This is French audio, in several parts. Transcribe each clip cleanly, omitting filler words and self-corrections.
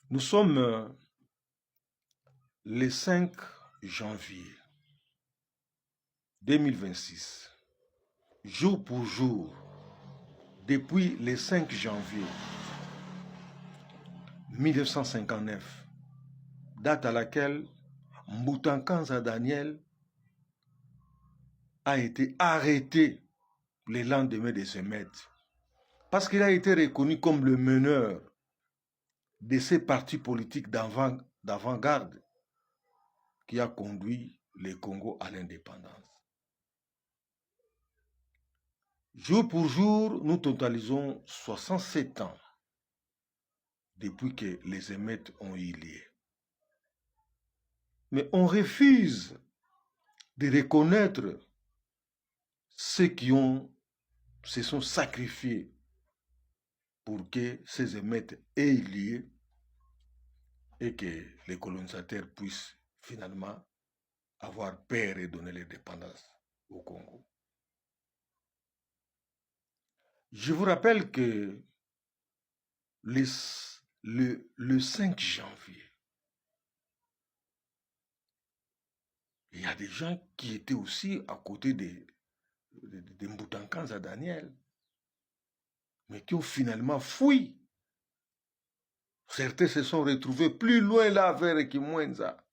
Nous sommes le 5 janvier 2026, jour pour jour, depuis le 5 janvier 1959, date à laquelle Mbutankanza Daniel a été arrêté le lendemain de ce meurtre, parce qu'il a été reconnu comme le meneur de ces partis politiques d'avant-garde qui a conduit le Congo à l'indépendance. Jour pour jour, nous totalisons 67 ans depuis que les émeutes ont eu lieu. Mais on refuse de reconnaître ceux qui se sont sacrifiés pour que ces émeutes aient lieu et que les colonisateurs puissent finalement avoir paix et donner l'indépendance au Congo. Je vous rappelle que le 5 janvier, il y a des gens qui étaient aussi à côté de Mbutankanza Daniel, mais qui ont finalement fui. Certains se sont retrouvés plus loin là vers Kimwenza,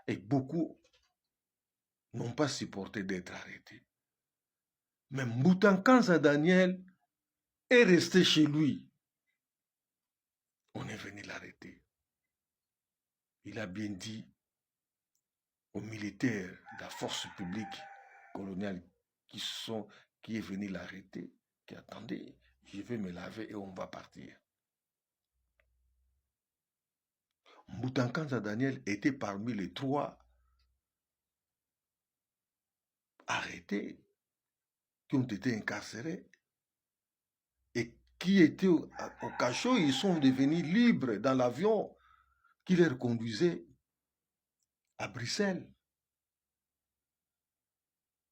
et beaucoup n'ont pas supporté d'être arrêtés. Mais Mbutankanza Daniel est resté chez lui. On est venu l'arrêter. Il a bien dit aux militaires de la force publique coloniale qui est venu l'arrêter, qui attendait, je vais me laver et on va partir. Mbutankanza Daniel était parmi les 3 arrêtés qui ont été incarcérés et qui étaient au cachot. Ils sont devenus libres dans l'avion qui les conduisait à Bruxelles.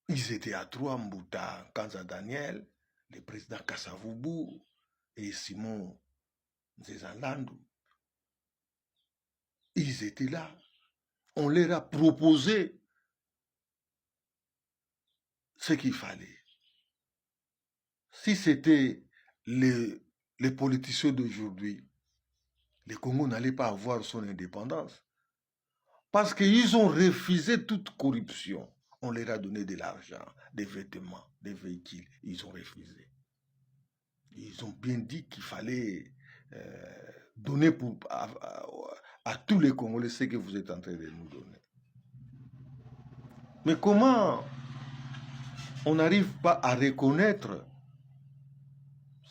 Ils étaient à 3, Mbutankanza Daniel, le président Kasavubu et Simon Nzezanlandu. Ils étaient là. On leur a proposé ce qu'il fallait. Si c'était les politiciens d'aujourd'hui, le Congo n'allait pas avoir son indépendance. Parce qu'ils ont refusé toute corruption. On leur a donné de l'argent, des vêtements, des véhicules. Ils ont refusé. Ils ont bien dit qu'il fallait donner à tous les Congolais ce que vous êtes en train de nous donner. Mais comment on n'arrive pas à reconnaître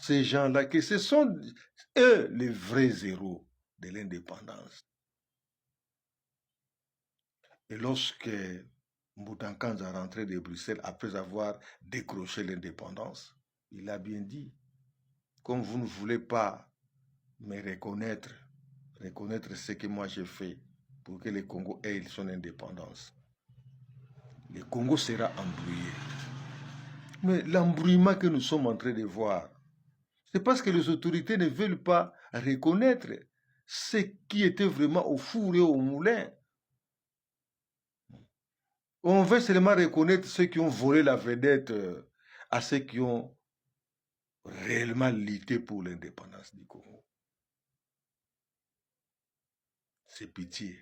ces gens-là, que ce sont eux les vrais héros de l'indépendance? Et lorsque Mbutankanza est rentré de Bruxelles après avoir décroché l'indépendance, il a bien dit, comme vous ne voulez pas me reconnaître ce que moi j'ai fait pour que le Congo ait son indépendance, le Congo sera embrouillé. Mais l'embrouillement que nous sommes en train de voir, c'est parce que les autorités ne veulent pas reconnaître ceux qui étaient vraiment au four et au moulin. On veut seulement reconnaître ceux qui ont volé la vedette à ceux qui ont réellement lutté pour l'indépendance du Congo. C'est pitié.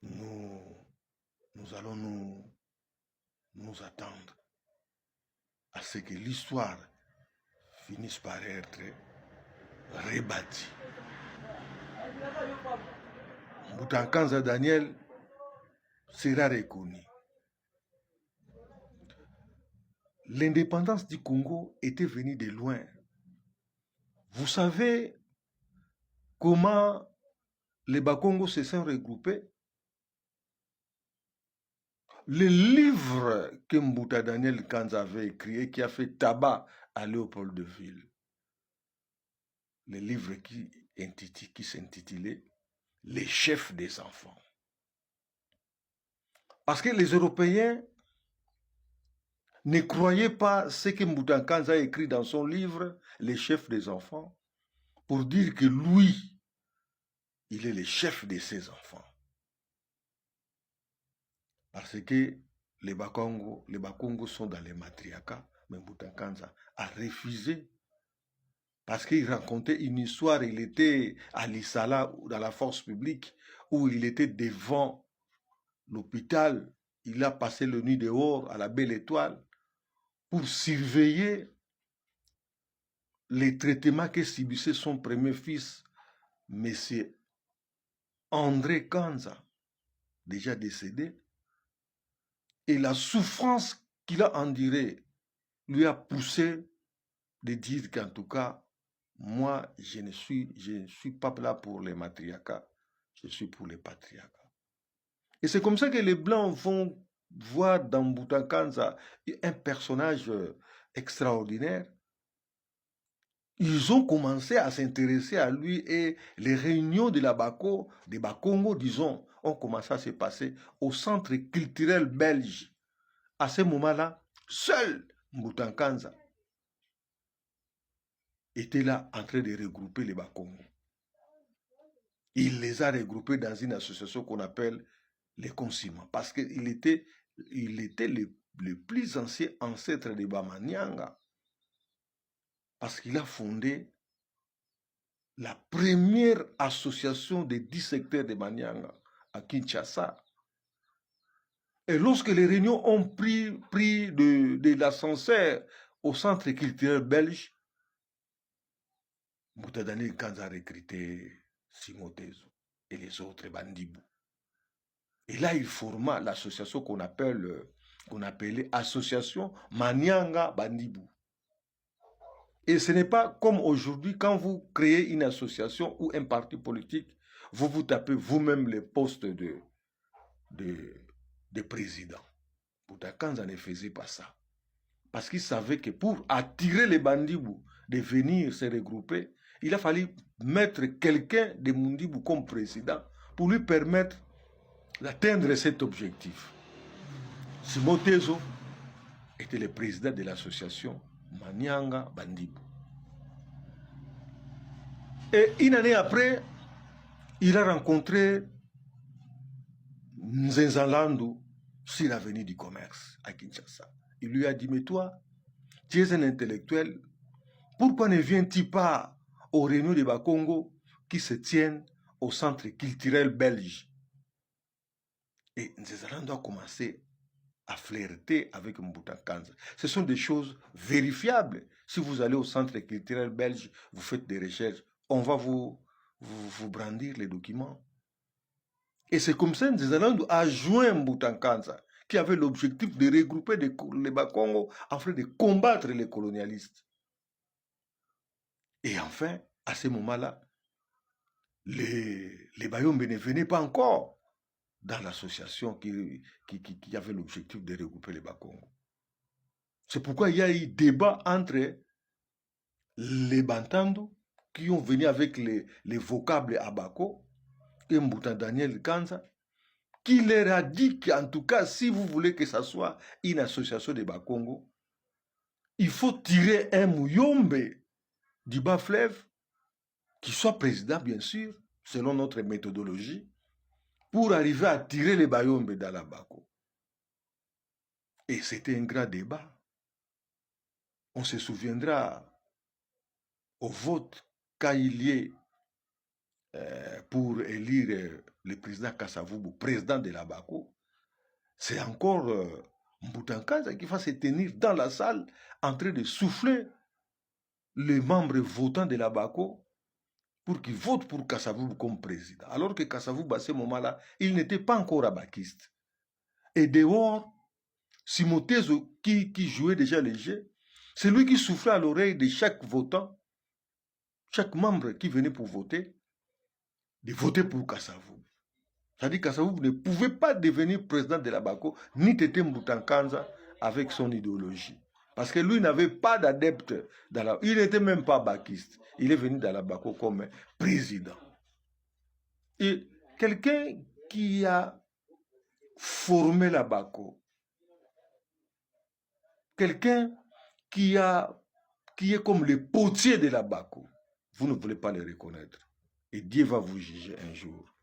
Nous allons nous attendre à ce que l'histoire finisse par être rebâtie. Mbutankanza Daniel sera reconnu. L'indépendance du Congo était venue de loin. Vous savez comment les Bakongo se sont regroupés? Le livre que Mbuta Daniel Kanza avait écrit et qui a fait tabac à Léopold de Ville, le livre qui s'intitulait Les chefs des enfants. Parce que les Européens ne croyaient pas ce que Mbuta Kanza a écrit dans son livre Les chefs des enfants. pour dire que lui, il est le chef de ses enfants. Parce que les Bakongo sont dans les matriarcats, mais Mbutankanza a refusé. Parce qu'il racontait une histoire, il était à l'Issala, dans la force publique, où il était devant l'hôpital. Il a passé la nuit dehors à la Belle Étoile pour surveiller les traitements que subissait son premier fils, M. André Kanza, déjà décédé. Et la souffrance qu'il a endurée lui a poussé de dire qu'en tout cas, moi, je ne suis pas là pour les matriarcats, je suis pour les patriarcats. Et c'est comme ça que les Blancs vont voir dans Mbutankanza un personnage extraordinaire. Ils ont commencé à s'intéresser à lui et les réunions de la Bakongo, disons, ont commencé à se passer au centre culturel belge. À ce moment-là, seul Mbutankanza était là en train de regrouper les Bakongo. Il les a regroupés dans une association qu'on appelle les Consimans, parce qu'il était le plus ancien ancêtre de Bamanyanga, parce qu'il a fondé la première association des 10 secteurs de Manyanga à Kinshasa. Et lorsque les réunions ont pris de l'ascenseur au centre culturel belge, Moutadani Kanza a recruté Simotezo et les autres Bandibou. Et là, il forma l'association qu'on appelait Association Manyanga Bandibou. Et ce n'est pas comme aujourd'hui, quand vous créez une association ou un parti politique, vous vous tapez vous-même les postes de président. Boudakanza ne faisait pas ça. Parce qu'il savait que pour attirer les Bandibou de venir se regrouper, il a fallu mettre quelqu'un de Mundibou comme président pour lui permettre d'atteindre cet objectif. Simotezo était le président de l'association Manyanga Bandibou. Et une année après, il a rencontré Nzenzalandu sur l'avenue du commerce à Kinshasa. Il lui a dit, mais toi, tu es un intellectuel, pourquoi ne viens-tu pas aux réunions de Bakongo qui se tiennent au centre culturel belge? Et Nzenzalandu a commencé à flirter avec Mbutankanza. Ce sont des choses vérifiables. Si vous allez au centre culturel belge, vous faites des recherches, on va vous brandir les documents. Et c'est comme ça que Nzenzalandu a joint Mbutankanza, qui avait l'objectif de regrouper les Bakongo afin de combattre les colonialistes. Et enfin, à ce moment-là, les Bayombe ne venaient pas encore dans l'association qui avait l'objectif de regrouper les Bakongo. C'est pourquoi il y a eu débat entre les Bantando, qui ont venu avec les vocables Abako, et Mbuta Daniel Kanza, qui leur a dit qu'en tout cas, si vous voulez que ça soit une association de Bakongo, il faut tirer un Mouyombe du bas-fleuve, qui soit président, bien sûr, selon notre méthodologie, pour arriver à tirer les Bayombe dans la Bako. Et c'était un grand débat. On se souviendra au vote quand il y ait pour élire le président Kasavubu, président de la Bako, c'est encore Mbutankanza qui va se tenir dans la salle en train de souffler les membres votants de la Bako pour qu'ils votent pour Kasavubu comme président. Alors que Kasavubu, à ce moment-là, il n'était pas encore abakiste. Et dehors, Simotezo, qui jouait déjà les jeux, c'est lui qui soufflait à l'oreille de chaque votant, chaque membre qui venait pour voter, de voter pour Kasavubu. C'est-à-dire que Kasavubu ne pouvait pas devenir président de la Bako, ni Tete Mbutankanza avec son idéologie. Parce que lui n'avait pas d'adepte. Il n'était même pas bakiste. Il est venu dans la Bako comme président. Et quelqu'un qui a formé la Bako, quelqu'un qui est comme le potier de la Bako, Vous ne voulez pas les reconnaître. Et Dieu va vous juger un jour.